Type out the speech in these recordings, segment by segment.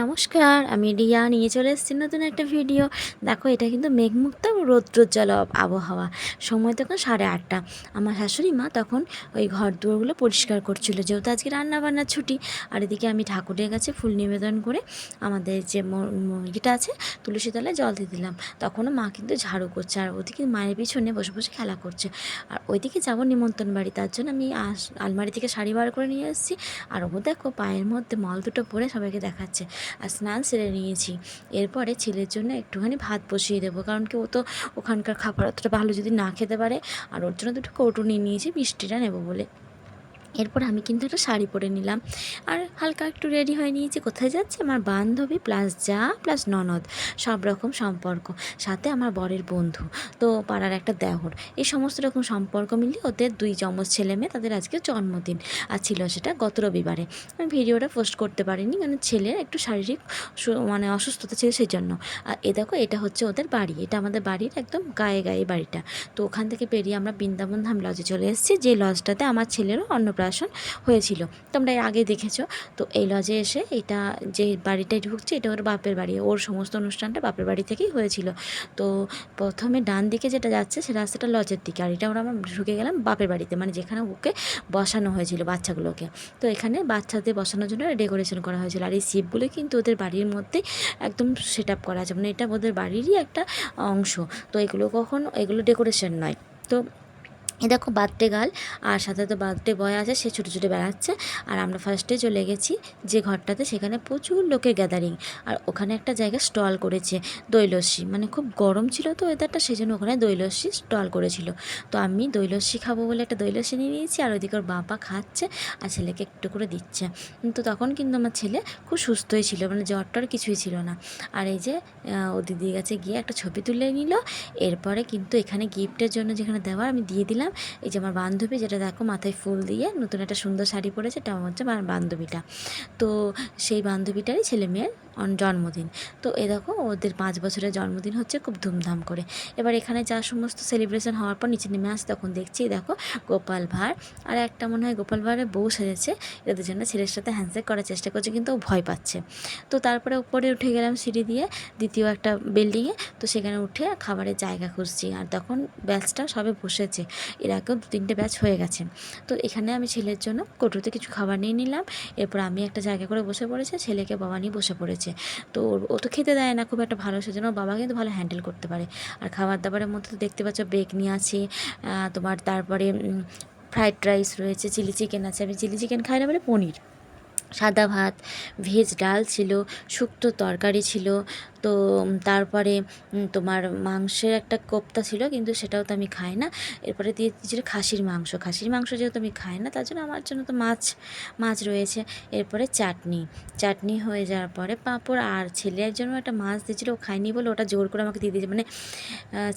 নমস্কার, আমি রিয়া নিয়ে চলে এসেছি নতুন একটা ভিডিও। দেখো, এটা কিন্তু মেঘমুক্ত রৌদ্রোজ্জ্বল আবহাওয়া। সময় তখন 8:30। আমার শাশুড়ি মা তখন ওই ঘর দুয়ারগুলো পরিষ্কার করছিল, যেহেতু আজকে রান্নাবান্নার ছুটি। আর এদিকে আমি ঠাকুরের কাছে ফুল নিবেদন করে আমাদের যে ইয়েটা আছে তুলসী তলায় জল দিয়ে দিলাম। তখনও মা কিন্তু ঝাড়ু করছে, আর ওদিকে মায়ের পিছনে বসে বসে খেলা করছে। আর ওইদিকে যাবো নিমন্ত্রণ বাড়ি, তার জন্য আমি আলমারি থেকে শাড়ি বার করে নিয়ে এসেছি। আর ও দেখো পায়ের মধ্যে মল দুটো পরে সবাইকে দেখাচ্ছে। আর স্নান সেরে নিয়েছি। এরপরে ছেলের জন্য একটুখানি ভাত বসিয়ে দেবো, কারণ কি ও তো ওখানকার খাবার অতটা ভালো যদি না খেতে পারে। আর ওর জন্য দুটো কৌটো নিয়ে নিয়েছি মিষ্টিটা নেবো বলে। এরপর আমি কিন্তু একটা শাড়ি পরে নিলাম, আর হালকা একটু রেডি হয়ে নিয়েছি। কোথায় যাচ্ছে? আমার বান্ধবী প্লাস যা প্লাস ননদ, সব রকম সম্পর্ক, সাথে আমার বরের বন্ধু, তো পাড়ার একটা দেওর, এই সমস্ত রকম সম্পর্ক মিলিয়ে ওদের 2 যমজ ছেলে মেয়ে, তাদের আজকে জন্মদিন। আর ছিল সেটা গত রবিবারে। আমি ভিডিওটা পোস্ট করতে পারিনি, কারণ ছেলের একটু শারীরিক মানে অসুস্থতা ছিল সেই জন্য। আর দেখো, এটা হচ্ছে ওদের বাড়ি, এটা আমাদের বাড়ির একদম গায়ে গায়ে বাড়িটা। তো ওখান থেকে বেরিয়ে আমরা বৃন্দাবন ধাম লজে চলে এসেছি, যে লজটাতে আমার ছেলেরও অন্নপ্রাশন হয়েছিল, তোমরা এর আগে দেখেছো। তো এই লজে এসে এটা যে বাড়িটায় ঢুকছে, এটা ওর বাপের বাড়ি, ওর সমস্ত অনুষ্ঠানটা বাপের বাড়ি থেকেই হয়েছিল। তো প্রথমে ডান দিকে যেটা যাচ্ছে সে রাস্তাটা লজের দিকে, আর এটা আমরা ঢুকে গেলাম বাপের বাড়িতে, মানে যেখানে ওকে বসানো হয়েছিল বাচ্চাগুলোকে। তো এখানে বাচ্চাদের বসানোর জন্য ডেকোরেশন করা হয়েছিল। আর এই শিবগুলো কিন্তু ওদের বাড়ির মধ্যেই একদম সেট আপ করা আছে, মানে এটা ওদের বাড়িরই একটা অংশ। তো এগুলো ডেকোরেশন নয়। তো এ দেখো বার্থডে গার্ল, আর সাথে তো বার্থডে বয় আছে, সে ছোটো ছোটো বেড়াচ্ছে। আর আমরা ফার্স্টে চলে গেছি যে ঘরটাতে, সেখানে প্রচুর লোকের গ্যাদারিং। আর ওখানে একটা জায়গায় স্টল করেছে দই লস্যি, মানে খুব গরম ছিল তো ওয়েদারটা, সেই জন্য ওখানে দই লস্যি স্টল করেছিল। তো আমি দই লস্যি খাবো বলে একটা দই লস্যি নিয়ে নিয়েছি, আর ওইদিকে ওর বাবা খাচ্ছে আর ছেলেকে একটু করে দিচ্ছে। তো তখন কিন্তু আমার ছেলে খুব সুস্থই ছিল, মানে জ্বর টর কিছুই ছিল না। আর এই যে ও দিদির কাছে গিয়ে একটা ছবি তুলে নিল। এরপরে কিন্তু এখানে গিফটের জন্য যেখানে দেওয়ার আমি দিয়ে দিলাম। এই যে আমার বান্ধবী, যেটা দেখো মাথায় ফুল দিয়ে নতুন একটা সুন্দর শাড়ি পরেছে, এটা হচ্ছে আমার বান্ধবীটা। তো সেই বান্ধবীটারই ছেলে মেয়ের জন্মদিন। তো এ দেখো ওদের 5 বছরের জন্মদিন হচ্ছে খুব ধুমধাম করে। এবার এখানে যা সমস্ত সেলিব্রেশন হওয়ার পর নিচে নেমে আসে, তখন দেখছি দেখো গোপাল ভাঁড় আর একটা মনে হয় গোপাল ভাঁড়ের বউ সেজেছে, এদের জন্য ছেলের সাথে হ্যান্ডশেক করার চেষ্টা করছে, কিন্তু ও ভয় পাচ্ছে। তো তারপরে উপরে উঠে গেলাম সিঁড়ি দিয়ে দ্বিতীয় একটা বিল্ডিংয়ে। তো সেখানে উঠে খাবারের জায়গা খুঁজছি, আর তখন ব্যাচটা সবে বসেছে, এর আগেও 2-3টে ব্যাচ হয়ে গেছে। তো এখানে আমি ছেলের জন্য কৌটোতে কিছু খাবার নিয়ে নিলাম। এরপর আমি একটা জায়গা করে বসে পড়েছে, ছেলেকে বাবা নিয়ে বসে পড়েছে। তো ও তো খেতে দেয় না খুব একটা ভালো, সেজন্য ওর বাবা কিন্তু ভালো হ্যান্ডেল করতে পারে। আর খাবার দাবারের মধ্যে তো দেখতে পাচ্ছ বেগনি আছে, তোমার তারপরে ফ্রাইড রাইস রয়েছে, চিলি চিকেন আছে, আমি চিলি চিকেন খাই না বলে পনির, সাদা ভাত, ভেজ ডাল ছিল, শুক্তো তরকারি ছিল। তো তারপরে তোমার মাংসের একটা কোপ্তা ছিল, কিন্তু সেটাও তো আমি খাই না। এরপরে দিয়ে দিয়েছিল খাসির মাংস, খাসির মাংস যেহেতু আমি খাই না, তার জন্য আমার জন্য তো মাছ রয়েছে। এরপরে চাটনি হয়ে যাওয়ার পরে পাঁপড়, আর ছেলের জন্য একটা মাছ দিয়েছিল, ও খায়নি বলে ওটা জোর করে আমাকে দিয়ে দিয়েছে। মানে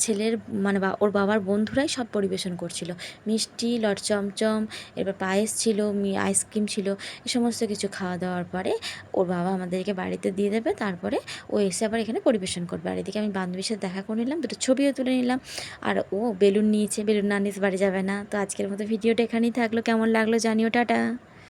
ছেলের মানে ওর বাবার বন্ধুরাই সব পরিবেশন করছিল, মিষ্টি, লট চমচম, এরপর পায়েস ছিল, আইসক্রিম ছিল, এই সমস্ত কিছু খাওয়া দাওয়ার পরে ওর বাবা আমাদেরকে বাড়িতে দিয়ে দেবে, তারপরে ও এসে আবার এখানে পরিবেশন করবে। আর এদিকে আমি বান্ধবীর সাথে দেখা করে নিলাম, দুটো ছবিও তুলে নিলাম। আর ও বেলুন নিয়েছে, বেলুন না নিয়ে বাড়ি যাবে না। তো আজকের মতো ভিডিওটা এখানেই থাকলো, কেমন লাগলো জানিও, টাটা।